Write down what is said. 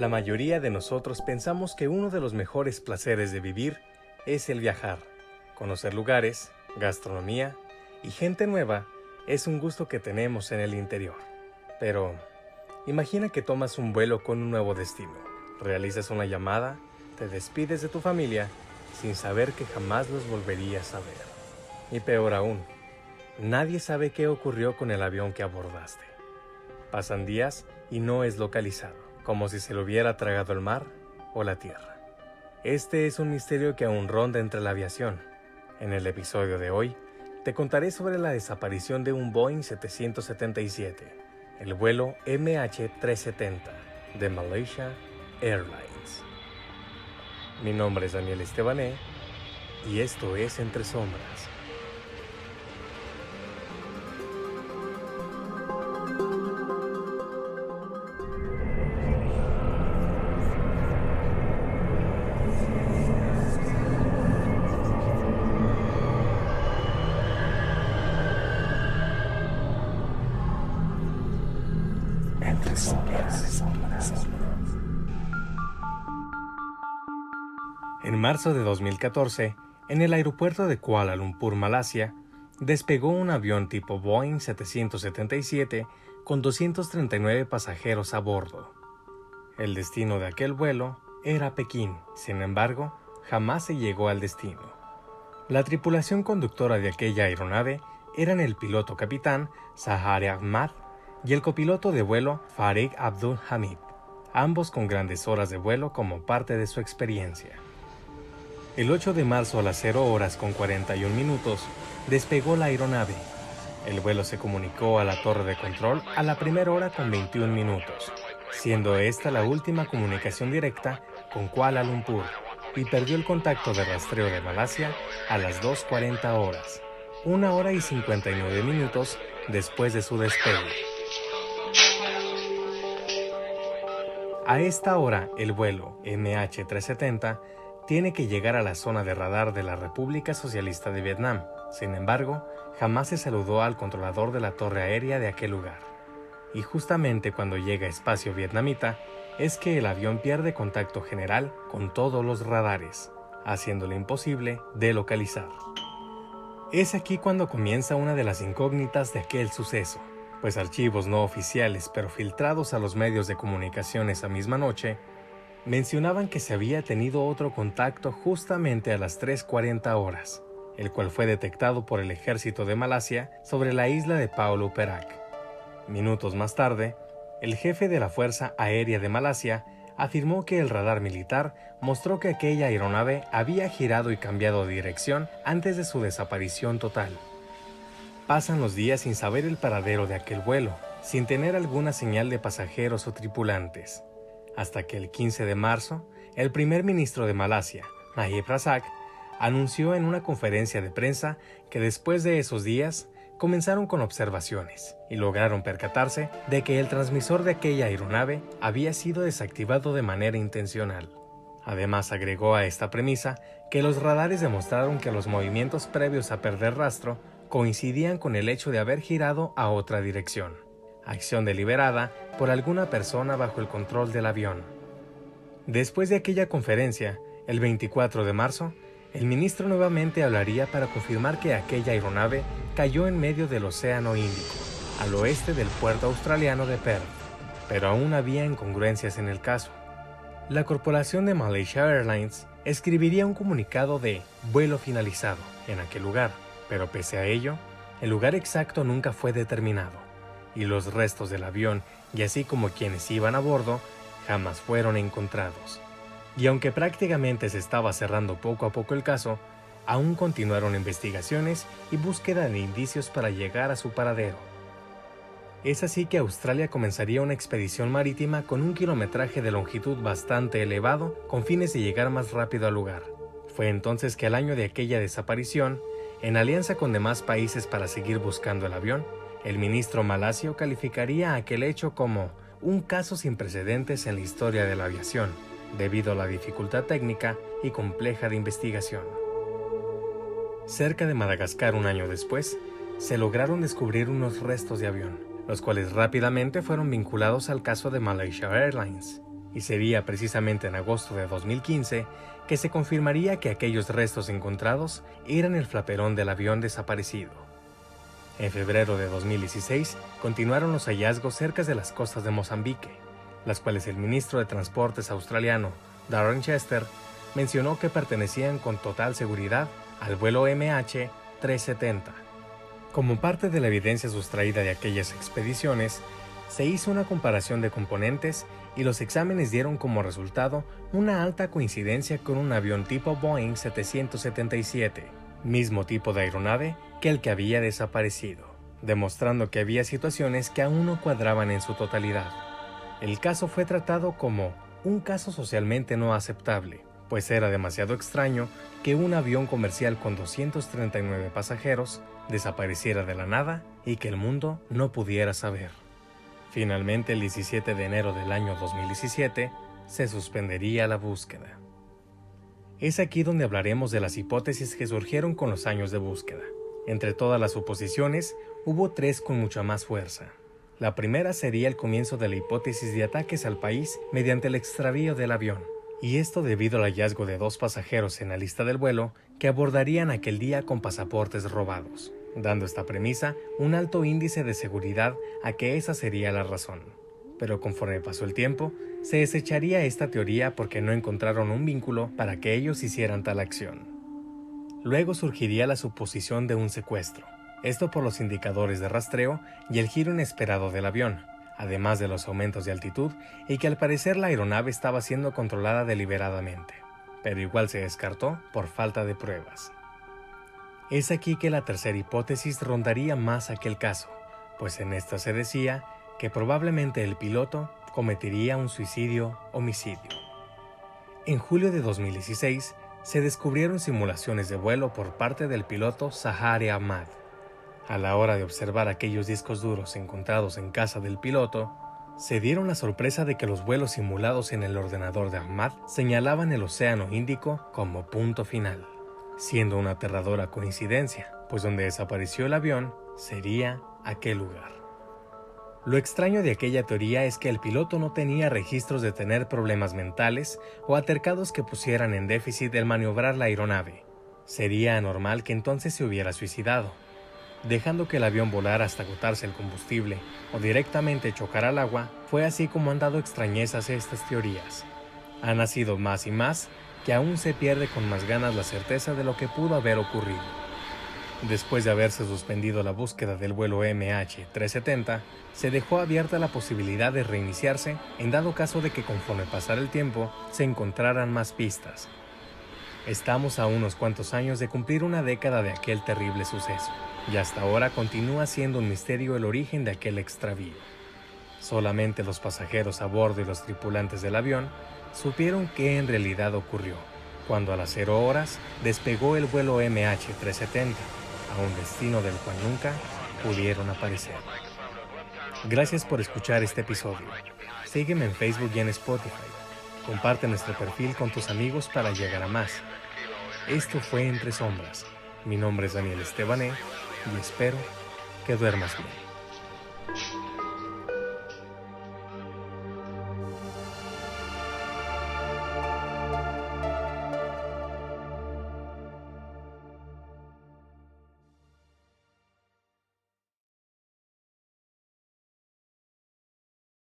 La mayoría de nosotros pensamos que uno de los mejores placeres de vivir es el viajar. Conocer lugares, gastronomía y gente nueva es un gusto que tenemos en el interior. Pero imagina que tomas un vuelo con un nuevo destino, realizas una llamada, te despides de tu familia sin saber que jamás los volverías a ver. Y peor aún, nadie sabe qué ocurrió con el avión que abordaste. Pasan días y no es localizado, como si se lo hubiera tragado el mar o la tierra. Este es un misterio que aún ronda entre la aviación. En el episodio de hoy, te contaré sobre la desaparición de un Boeing 777, el vuelo MH370 de Malaysia Airlines. Mi nombre es Daniel Estebané y esto es Entre Sombras. En marzo de 2014, en el aeropuerto de Kuala Lumpur, Malasia, despegó un avión tipo Boeing 777 con 239 pasajeros a bordo. El destino de aquel vuelo era Pekín, sin embargo, jamás se llegó al destino. La tripulación conductora de aquella aeronave eran el piloto capitán Zahari Ahmad y el copiloto de vuelo Farid Abdul Hamid, ambos con grandes horas de vuelo como parte de su experiencia. El 8 de marzo a las 0:41 despegó la aeronave. El vuelo se comunicó a la torre de control a la 1:21, siendo esta la última comunicación directa con Kuala Lumpur, y perdió el contacto de rastreo de Malasia a las 2:40, 1:59 después de su despegue. A esta hora, el vuelo MH370 tiene que llegar a la zona de radar de la República Socialista de Vietnam. Sin embargo, jamás se saludó al controlador de la torre aérea de aquel lugar. Y justamente cuando llega a espacio vietnamita, es que el avión pierde contacto general con todos los radares, haciéndolo imposible de localizar. Es aquí cuando comienza una de las incógnitas de aquel suceso, pues archivos no oficiales pero filtrados a los medios de comunicación esa misma noche, mencionaban que se había tenido otro contacto justamente a las 3:40, el cual fue detectado por el ejército de Malasia sobre la isla de Pulau Perak. Minutos más tarde, el jefe de la Fuerza Aérea de Malasia afirmó que el radar militar mostró que aquella aeronave había girado y cambiado de dirección antes de su desaparición total. Pasan los días sin saber el paradero de aquel vuelo, sin tener alguna señal de pasajeros o tripulantes, hasta que el 15 de marzo, el primer ministro de Malasia, Najib Razak, anunció en una conferencia de prensa que después de esos días comenzaron con observaciones y lograron percatarse de que el transmisor de aquella aeronave había sido desactivado de manera intencional. Además, agregó a esta premisa que los radares demostraron que los movimientos previos a perder rastro coincidían con el hecho de haber girado a otra dirección, acción deliberada por alguna persona bajo el control del avión. Después de aquella conferencia, el 24 de marzo, el ministro nuevamente hablaría para confirmar que aquella aeronave cayó en medio del Océano Índico, al oeste del puerto australiano de Perth, pero aún había incongruencias en el caso. La corporación de Malaysia Airlines escribiría un comunicado de vuelo finalizado en aquel lugar, pero pese a ello, el lugar exacto nunca fue determinado, y los restos del avión, y así como quienes iban a bordo, jamás fueron encontrados. Y aunque prácticamente se estaba cerrando poco a poco el caso, aún continuaron investigaciones y búsqueda de indicios para llegar a su paradero. Es así que Australia comenzaría una expedición marítima con un kilometraje de longitud bastante elevado con fines de llegar más rápido al lugar. Fue entonces que al año de aquella desaparición, en alianza con demás países para seguir buscando el avión, el ministro malasio calificaría aquel hecho como un caso sin precedentes en la historia de la aviación, debido a la dificultad técnica y compleja de investigación. Cerca de Madagascar un año después, se lograron descubrir unos restos de avión, los cuales rápidamente fueron vinculados al caso de Malaysia Airlines. y sería precisamente en agosto de 2015 que se confirmaría que aquellos restos encontrados eran el flaperón del avión desaparecido. En febrero de 2016 continuaron los hallazgos cerca de las costas de Mozambique, las cuales el ministro de Transportes australiano, Darren Chester, mencionó que pertenecían con total seguridad al vuelo MH370. Como parte de la evidencia sustraída de aquellas expediciones, se hizo una comparación de componentes y los exámenes dieron como resultado una alta coincidencia con un avión tipo Boeing 777, mismo tipo de aeronave que el que había desaparecido, demostrando que había situaciones que aún no cuadraban en su totalidad. El caso fue tratado como un caso socialmente no aceptable, pues era demasiado extraño que un avión comercial con 239 pasajeros desapareciera de la nada y que el mundo no pudiera saber. Finalmente, el 17 de enero del año 2017, se suspendería la búsqueda. Es aquí donde hablaremos de las hipótesis que surgieron con los años de búsqueda. Entre todas las suposiciones, hubo tres con mucha más fuerza. La primera sería el comienzo de la hipótesis de ataques al país mediante el extravío del avión, y esto debido al hallazgo de 2 pasajeros en la lista del vuelo que abordarían aquel día con pasaportes robados, dando esta premisa un alto índice de seguridad a que esa sería la razón. Pero conforme pasó el tiempo, se desecharía esta teoría porque no encontraron un vínculo para que ellos hicieran tal acción. Luego surgiría la suposición de un secuestro, esto por los indicadores de rastreo y el giro inesperado del avión, además de los aumentos de altitud y que al parecer la aeronave estaba siendo controlada deliberadamente, pero igual se descartó por falta de pruebas. Es aquí que la tercera hipótesis rondaría más aquel caso, pues en esta se decía que probablemente el piloto cometería un suicidio-homicidio. En julio de 2016 se descubrieron simulaciones de vuelo por parte del piloto Zaharie Ahmad. A la hora de observar aquellos discos duros encontrados en casa del piloto, se dieron la sorpresa de que los vuelos simulados en el ordenador de Ahmad señalaban el Océano Índico como punto final, siendo una aterradora coincidencia, pues donde desapareció el avión sería aquel lugar. Lo extraño de aquella teoría es que el piloto no tenía registros de tener problemas mentales o altercados que pusieran en déficit el maniobrar la aeronave. Sería anormal que entonces se hubiera suicidado, dejando que el avión volara hasta agotarse el combustible o directamente chocar al agua. Fue así como han dado extrañezas estas teorías. Ha nacido más y más que aún se pierde con más ganas la certeza de lo que pudo haber ocurrido. Después de haberse suspendido la búsqueda del vuelo MH370, se dejó abierta la posibilidad de reiniciarse en dado caso de que conforme pasara el tiempo se encontraran más pistas. Estamos a unos cuantos años de cumplir una década de aquel terrible suceso, y hasta ahora continúa siendo un misterio el origen de aquel extravío. Solamente los pasajeros a bordo y los tripulantes del avión supieron qué en realidad ocurrió, cuando a las 0 horas despegó el vuelo MH370, a un destino del cual nunca pudieron aparecer. Gracias por escuchar este episodio. Sígueme en Facebook y en Spotify. Comparte nuestro perfil con tus amigos para llegar a más. Esto fue Entre Sombras. Mi nombre es Daniel Estebané y espero que duermas bien.